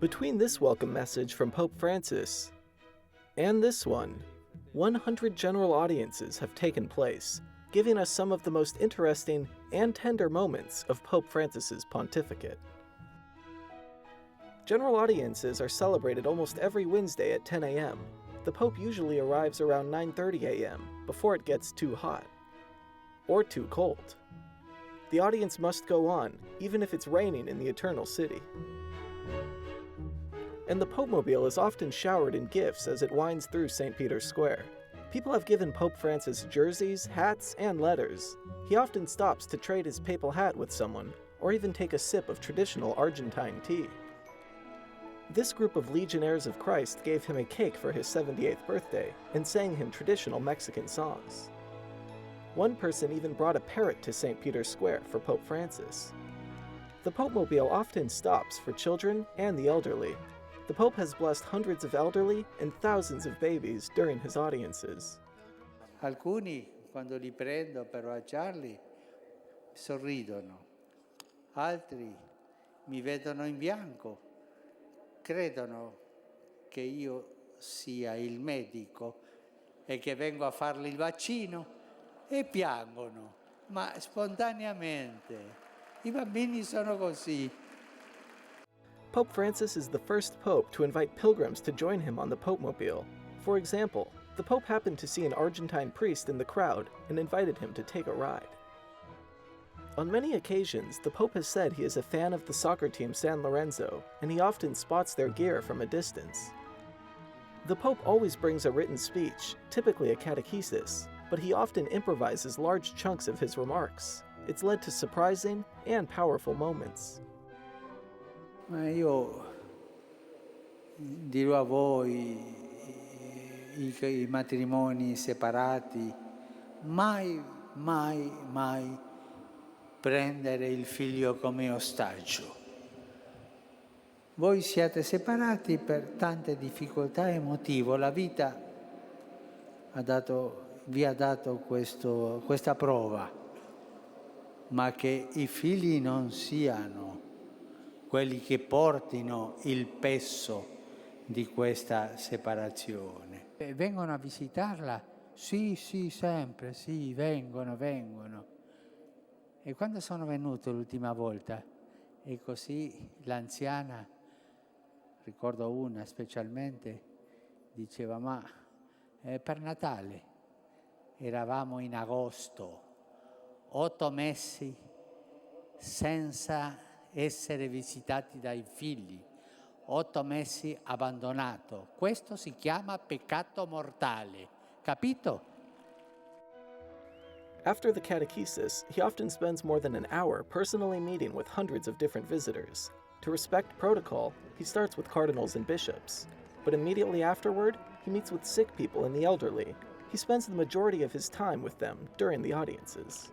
Between this welcome message from Pope Francis and this one, 100 general audiences have taken place, giving us some of the most interesting and tender moments of Pope Francis's pontificate. General audiences are celebrated almost every Wednesday at 10 a.m. The Pope usually arrives around 9:30 a.m. before it gets too hot or too cold. The audience must go on, even if it's raining in the Eternal City. And the Popemobile is often showered in gifts as it winds through St. Peter's Square. People have given Pope Francis jerseys, hats, and letters. He often stops to trade his papal hat with someone, or even take a sip of traditional Argentine tea. This group of Legionnaires of Christ gave him a cake for his 78th birthday and sang him traditional Mexican songs. One person even brought a parrot to St. Peter's Square for Pope Francis. The Popemobile often stops for children and the elderly. The Pope has blessed hundreds of elderly and thousands of babies during his audiences. Alcuni, quando li prendo per baciarli, sorridono. Altri mi vedono in bianco, credono che io sia il medico e che vengo a fargli il vaccino e piangono, ma spontaneamente. I bambini sono così. Pope Francis is the first pope to invite pilgrims to join him on the Popemobile. For example, the Pope happened to see an Argentine priest in the crowd and invited him to take a ride. On many occasions, the Pope has said he is a fan of the soccer team San Lorenzo, and he often spots their gear from a distance. The Pope always brings a written speech, typically a catechesis, but he often improvises large chunks of his remarks. It's led to surprising and powerful moments. Ma io dirò a voi, i matrimoni separati, mai, mai, mai prendere il figlio come ostaggio. Voi siete separati per tante difficoltà emotive. La vita vi ha dato questa prova, ma che i figli non siano quelli che portino il peso di questa separazione. Vengono a visitarla? Sì, sempre, sì, vengono. E quando sono venuto l'ultima volta? E così l'anziana, ricordo una specialmente, diceva, ma per Natale eravamo in agosto, 8 mesi senza essere visitati dai figli, 8 mesi abbandonato. Questo si chiama peccato mortale, capito? After the catechesis, he often spends more than an hour personally meeting with hundreds of different visitors. To respect protocol, he starts with cardinals and bishops. But immediately afterward, he meets with sick people and the elderly. He spends the majority of his time with them during the audiences.